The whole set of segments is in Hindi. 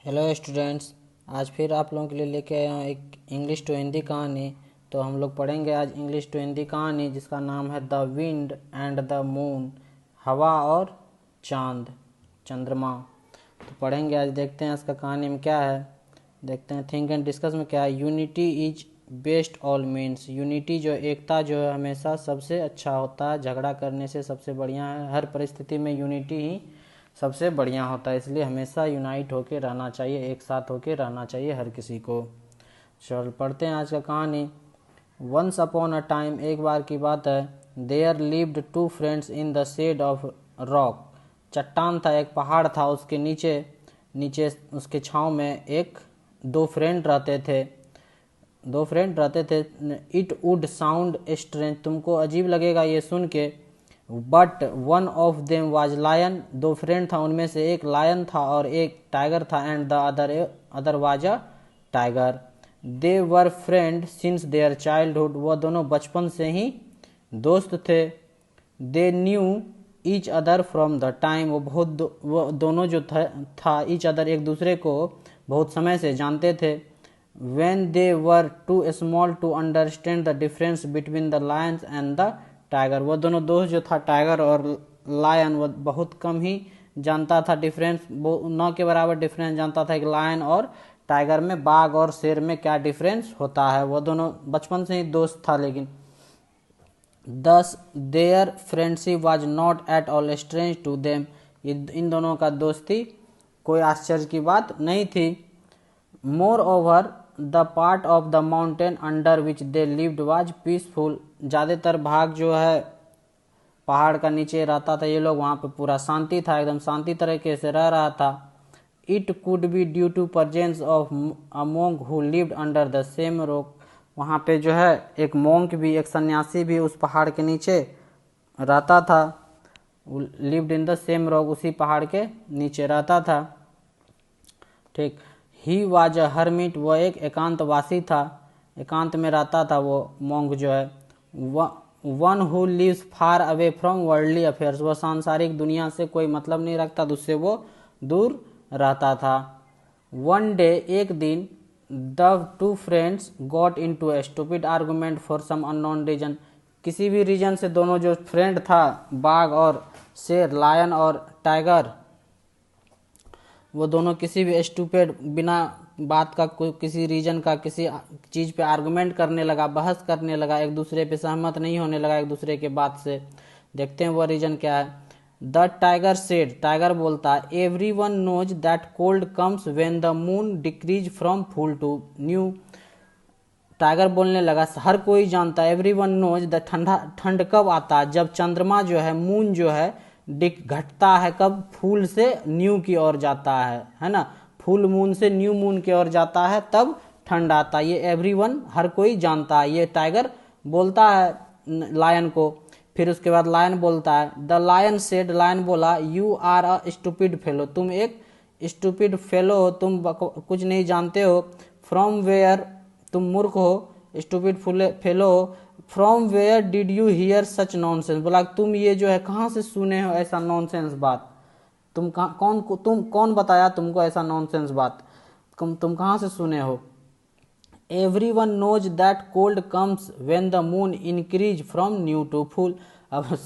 Hello students. आज फिर आप लोगों के लिए लेके आया हूँ एक इंग्लिश टू हिंदी कहानी। तो हम लोग पढ़ेंगे आज इंग्लिश टू हिंदी कहानी जिसका नाम है the wind and the moon. हवा और चांद, चंद्रमा। तो पढ़ेंगे आज, देखते हैं इसका कहानी में क्या है। देखते हैं थिंक एंड डिस्कस में क्या है। Unity is best all means. Unity जो एकता जो है हमेशा सबसे अच्छा होता है, झगड़ा करने से सबसे बढ़िया है। हर परिस्थिति में यूनिटी ही सबसे बढ़िया होता है, इसलिए हमेशा यूनाइट होके रहना चाहिए, एक साथ होके रहना चाहिए हर किसी को। चल पढ़ते हैं आज का कहानी। वंस अपॉन अ टाइम, एक बार की बात है, there lived two friends in the shade of rock. चट्टान था, एक पहाड़ था, उसके नीचे नीचे उसके छाँव में दो फ्रेंड रहते थे। इट वुड साउंड स्ट्रेंज, तुमको अजीब लगेगा ये सुन के। But one of them was lion, दो फ्रेंड था, उनमें से एक लायन था और एक टाइगर था। And the other was a tiger. They were friend since their childhood, वह दोनों बचपन से ही दोस्त थे। They knew each other from the time, वो दोनों जो था ईच अदर, एक दूसरे को बहुत समय से जानते थे। when they were too small to understand the difference between the lions and the tiger, वो दोनों दोस्त जो था टाइगर और लायन, वो बहुत कम ही जानता था डिफरेंस, न के बराबर डिफरेंस जानता था कि लायन और टाइगर में, बाघ और शेर में क्या डिफरेंस होता है। वो दोनों बचपन से ही दोस्त था। लेकिन thus their friendship was not at all strange to them, इन दोनों का दोस्ती कोई आश्चर्य की बात नहीं थी। Moreover the part of the mountain under which they lived was peaceful, ज़्यादातर भाग जो है पहाड़ का नीचे रहता था ये लोग, वहाँ पे पूरा शांति था, एकदम शांति तरीके से रह रहा था। It could be due to presence of a monk who lived under the same rock, वहाँ पे जो है एक मोंक भी, एक सन्यासी भी उस पहाड़ के नीचे रहता था। Lived in the same rock, उसी पहाड़ के नीचे रहता था। ठीक। ही वाज अ हर्मिट, वह एक एकांतवासी था, एकांत में रहता था वो मोंग जो है। One who lives far away from worldly affairs, वह सांसारिक दुनिया से कोई मतलब नहीं रखता, उससे वो दूर रहता था। वन डे, एक दिन, the two friends got into a stupid argument for some unknown reason, किसी भी रीजन से दोनों जो फ्रेंड था, बाघ और शेर, लायन और टाइगर, वो दोनों किसी भी स्टूपिड, बिना बात का, कोई किसी रीजन का, किसी चीज़ पे आर्गुमेंट करने लगा, बहस करने लगा, एक दूसरे पे सहमत नहीं होने लगा एक दूसरे के बात से। देखते हैं वो रीजन क्या है। द टाइगर सेड, टाइगर बोलता है, everyone knows that cold comes when the moon decreases from full to new. Tiger बोलने लगा, हर कोई जानता है, एवरी वन नोज द, ठंड कब आता है, जब चंद्रमा जो है, मून जो है, घटता है, कब, फूल से न्यू की ओर जाता है ना, फुल मून से न्यू मून की ओर जाता है, तब ठंड आता है। ये एवरीवन, हर कोई जानता है, ये टाइगर बोलता है लायन को। फिर उसके बाद लायन बोलता है, द लायन सेड, लायन बोला, you are a stupid fellow, तुम एक स्टूपिड फेलो हो, तुम कुछ नहीं जानते हो। फ्रॉम वेयर, तुम मूर्ख हो, स्टूपिड फेलो हो। From where did you hear such nonsense, बोला तुम ये जो है कहाँ से सुने हो ऐसा नॉनसेंस बात, तुम कौन बताया तुमको ऐसा नॉनसेंस बात, तुम कहाँ से सुने हो। Everyone knows that cold comes when the moon increases from new to full. अब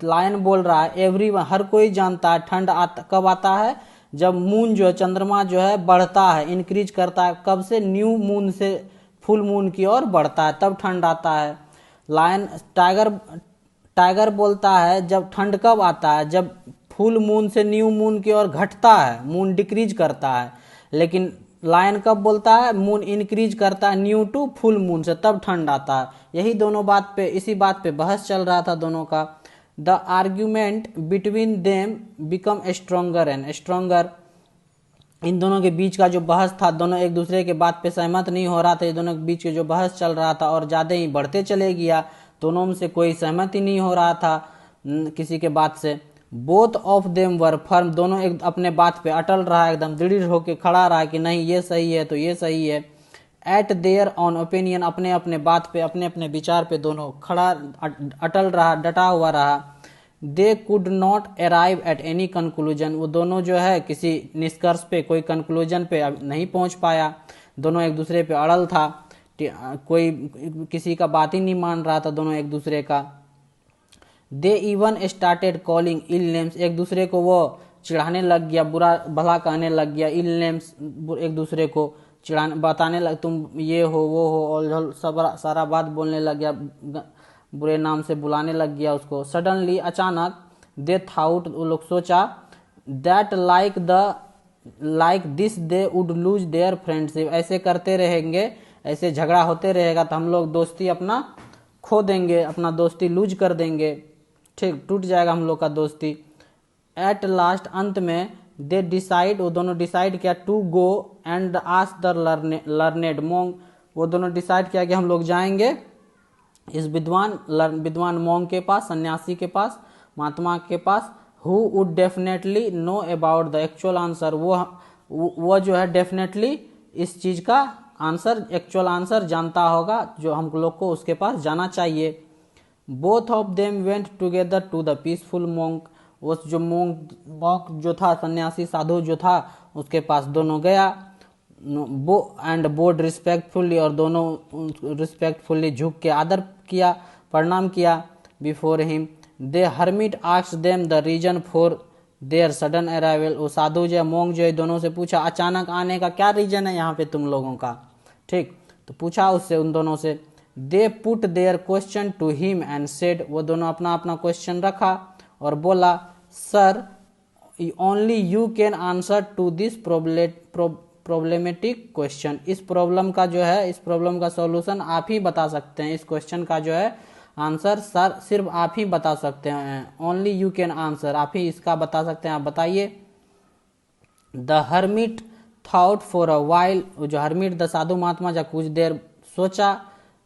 लायन बोल रहा है, एवरी वन, हर कोई जानता है, ठंड कब आता है, जब मून जो है, चंद्रमा जो है बढ़ता है, इंक्रीज करता है, कब से, न्यू मून से फुल मून की ओर बढ़ता है, तब ठंड आता है। लायन, टाइगर टाइगर बोलता है, जब ठंड कब आता है, जब फुल मून से न्यू मून की ओर घटता है, मून डिक्रीज करता है। लेकिन लायन कब बोलता है, मून इंक्रीज करता है न्यू टू फुल मून से, तब ठंड आता है। यही दोनों बात पे, इसी बात पे बहस चल रहा था दोनों का। The argument between them become stronger and stronger, इन दोनों के बीच का जो बहस था, दोनों एक दूसरे के बात पे सहमत नहीं हो रहा था, दोनों के बीच के जो बहस चल रहा था और ज़्यादा ही बढ़ते चले गया, दोनों में से कोई सहमति नहीं हो रहा था किसी के बात से। Both of them were firm, दोनों एक अपने बात पे अटल रहा, एकदम दृढ़ होकर खड़ा रहा कि नहीं ये सही है तो ये सही है। एट देयर ऑन ओपिनियन, अपने अपने बात पे, अपने अपने विचार पे दोनों खड़ा, अटल रहा, डटा हुआ रहा। They could not arrive at any conclusion, वो दोनों जो है किसी निष्कर्ष पे, कोई कंक्लूजन पे नहीं पहुंच पाया, दोनों एक दूसरे पे अड़ल था, कोई किसी का बात ही नहीं मान रहा था दोनों एक दूसरे का। They even started calling ill names, एक दूसरे को वो चिढ़ाने लग गया, बुरा भला कहने लग गया, इल नेम्स एक दूसरे को चिढ़ाने बताने लग, तुम ये हो वो हो, और सब सारा बात बोलने लग गया, बुरे नाम से बुलाने लग गया उसको। सडनली अचानक, दे थाउट, वो लोग सोचा, that like this they would lose their friendship, ऐसे करते रहेंगे, ऐसे झगड़ा होते रहेगा तो हम लोग दोस्ती अपना खो देंगे, अपना दोस्ती लूज कर देंगे, ठीक, टूट जाएगा हम लोग का दोस्ती। एट लास्ट, अंत में, दे डिसाइड, वो दोनों डिसाइड किया, to go and ask the learned monk, वो दोनों डिसाइड किया कि हम लोग जाएंगे इस विद्वान मोंग के पास, सन्यासी के पास, महात्मा के पास, who would definitely know about the actual answer, वो जो है डेफिनेटली इस चीज का आंसर, एक्चुअल आंसर जानता होगा, जो हम लोग को उसके पास जाना चाहिए। Both of them went together to the peaceful monk, उस जो मोंक जो था, सन्यासी साधु जो था, उसके पास दोनों गया, एंड बोड रिस्पेक्टफुली, और दोनों रिस्पेक्टफुली झुक के आदर किया, प्रणाम किया before him. The hermit asked them the reason for their sudden arrival, वो साधु जो मोंग जो है दोनों से पूछा, अचानक आने का क्या रीजन है यहाँ पे तुम लोगों का, ठीक, तो पूछा उससे, उन दोनों से। They put their question to him and said, वो दोनों अपना अपना क्वेश्चन रखा और बोला, sir only you can answer to this problematic question, इस प्रॉब्लम का जो है, इस प्रॉब्लम का सॉल्यूशन आप ही बता सकते हैं, इस क्वेश्चन का जो है आंसर सर सिर्फ आप ही बता सकते हैं, ओनली यू कैन आंसर, आप ही इसका बता सकते हैं, आप बताइए। The hermit thought for a while, जो हर्मिट द साधु महात्मा जब कुछ देर सोचा,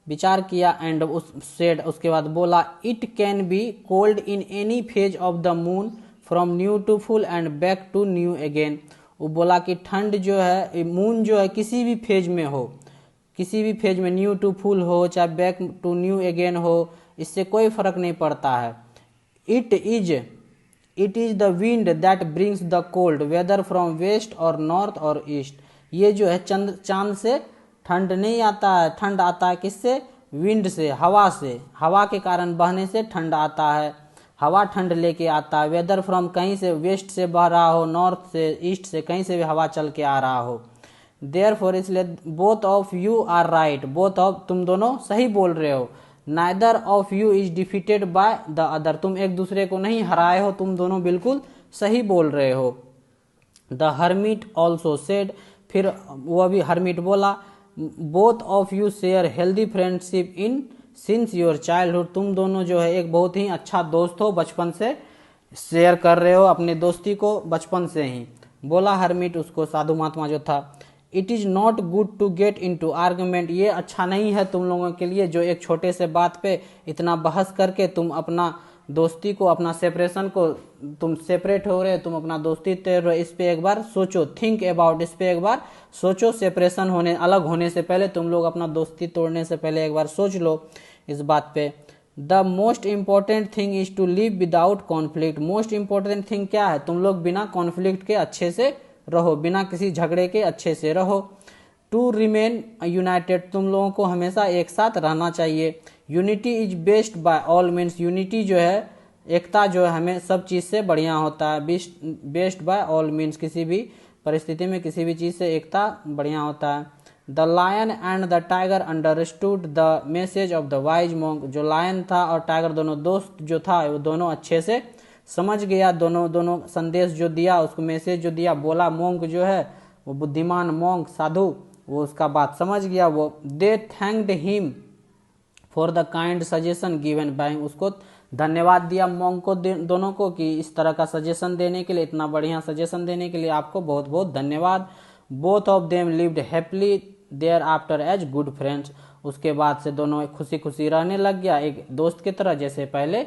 विचार किया, एंड सेड, उसके बाद बोला, it can be cold in any phase of the moon from new to full and back to new again, वो बोला कि ठंड जो है, मून जो है किसी भी फेज में हो, किसी भी फेज में, न्यू टू फुल हो चाहे बैक टू न्यू अगेन हो, इससे कोई फर्क नहीं पड़ता है। It is the wind that brings the cold weather from west और नॉर्थ और ईस्ट, ये जो है चांद से ठंड नहीं आता है, ठंड आता है किससे, विंड से, हवा से, हवा के कारण बहने से ठंड आता है, हवा ठंड लेके आता है। वेदर फ्रॉम, कहीं से वेस्ट से बह रहा हो, नॉर्थ से, ईस्ट से, कहीं से भी हवा चल के आ रहा हो। देयरफॉर, इसलिए, both of you are right, both of, तुम दोनों सही बोल रहे हो। Neither of you is defeated by the other, तुम एक दूसरे को नहीं हराए हो, तुम दोनों बिल्कुल सही बोल रहे हो। द हर्मिट ऑल्सो सेड, फिर वो भी हर्मिट बोला, both of you share healthy friendship in since your childhood, तुम दोनों जो है एक बहुत ही अच्छा दोस्त हो, बचपन से शेयर कर रहे हो अपनी दोस्ती को, बचपन से ही, बोला हर्मिट उसको, साधु महात्मा जो था। It is not good to get into argument, ये अच्छा नहीं है तुम लोगों के लिए जो एक छोटे से बात पे इतना बहस करके तुम अपना दोस्ती को, अपना सेपरेशन को, तुम सेपरेट हो रहे, तुम अपना दोस्ती तोड़ रहे, इस पे एक बार सोचो, थिंक अबाउट, इस पे एक बार सोचो, सेपरेशन होने, अलग होने से पहले, तुम लोग अपना दोस्ती तोड़ने से पहले एक बार सोच लो इस बात पे। The most important thing is to live without conflict, most important thing क्या है, तुम लोग बिना कॉन्फ्लिक्ट के अच्छे से रहो, बिना किसी झगड़े के अच्छे से रहो। टू रिमेन यूनाइटेड, तुम लोगों को हमेशा एक साथ रहना चाहिए। Unity is best by all means, unity जो है, एकता जो है, हमें सब चीज से बढ़िया होता है। बेस्ट बाय ऑल मीन्स, किसी भी परिस्थिति में किसी भी चीज से एकता बढ़िया होता है। The lion and the tiger understood the message of the wise monk, जो लायन था और टाइगर दोनों दोस्त जो था, वो दोनों अच्छे से समझ गया, दोनों संदेश जो दिया, उसको मैसेज जो दिया, बोला मोंक जो है, वो बुद्धिमान मोंक साधु, वो उसका बात समझ गया। वो they thanked him for the kind suggestion given by, उसको धन्यवाद दिया मोंक को, दोनों को, कि इस तरह का सजेशन देने के लिए, इतना बढ़िया सजेशन देने के लिए आपको बहुत बहुत धन्यवाद। Both of them lived happily thereafter as good friends, उसके बाद से दोनों खुशी खुशी रहने लग गया, एक दोस्त की तरह जैसे पहले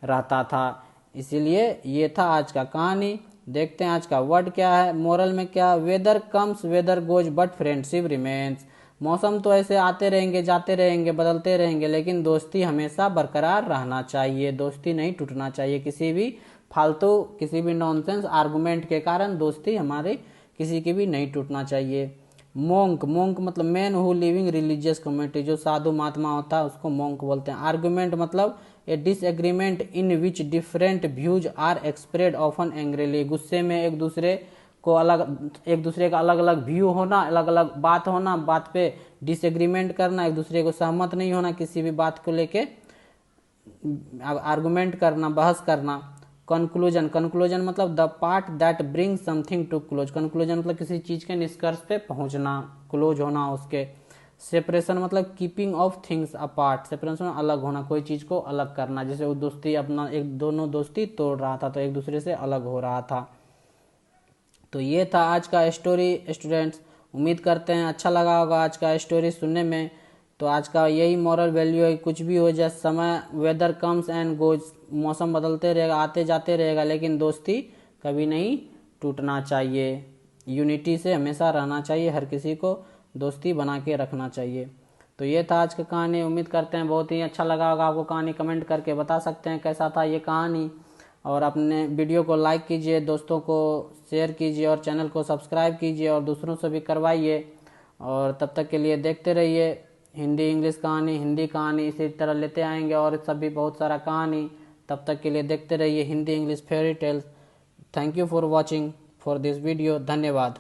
रहता था। इसीलिए ये था आज का कहानी। देखते हैं आज का वर्ड क्या है, मोरल में क्या, weather comes weather goes but friendship remains, मौसम तो ऐसे आते रहेंगे, जाते रहेंगे, बदलते रहेंगे, लेकिन दोस्ती हमेशा बरकरार रहना चाहिए। दोस्ती नहीं टूटना चाहिए किसी भी फालतू, किसी भी नॉनसेंस आर्गुमेंट के कारण दोस्ती हमारे किसी की भी नहीं टूटना चाहिए। मोंक, मोंक मतलब man who living religious community, जो साधु महात्मा होता है उसको मोंक बोलते हैं। आर्गुमेंट मतलब a disagreement in which different views are expressed often angrily, गुस्से में एक दूसरे को अलग, एक दूसरे का अलग अलग व्यू होना, अलग अलग बात होना, बात पे डिसएग्रीमेंट करना, एक दूसरे को सहमत नहीं होना किसी भी बात को लेके, आर्गुमेंट करना, बहस करना। कंक्लूजन, कंक्लूजन मतलब the part that bring something to close, conclusion मतलब किसी चीज के निष्कर्ष पे पहुंचना, क्लोज होना उसके। सेपरेशन मतलब keeping of things apart, separation अलग होना, कोई चीज को अलग करना, जैसे वो दोस्ती अपना एक दोनों दोस्ती तोड़ रहा था तो एक दूसरे से अलग हो रहा था। तो ये था आज का स्टोरी स्टूडेंट्स, उम्मीद करते हैं अच्छा लगा होगा आज का स्टोरी सुनने में। तो आज का यही मॉरल वैल्यू है, कुछ भी हो जाए, समय वेदर कम्स एंड गोज, मौसम बदलते रहेगा, आते जाते रहेगा, लेकिन दोस्ती कभी नहीं टूटना चाहिए। यूनिटी से हमेशा रहना चाहिए, हर किसी को दोस्ती बना के रखना चाहिए। तो ये था आज की कहानी, उम्मीद करते हैं बहुत ही अच्छा लगा होगा आपको कहानी। कमेंट करके बता सकते हैं कैसा था ये कहानी, और अपने वीडियो को लाइक कीजिए, दोस्तों को शेयर कीजिए, और चैनल को सब्सक्राइब कीजिए और दूसरों से भी करवाइए। और तब तक के लिए देखते रहिए हिंदी इंग्लिश कहानी, हिंदी कहानी इसी तरह लेते आएंगे, और सब भी बहुत सारा कहानी। तब तक के लिए देखते रहिए Hindi English fairy tales. Thank you for watching for this video. धन्यवाद।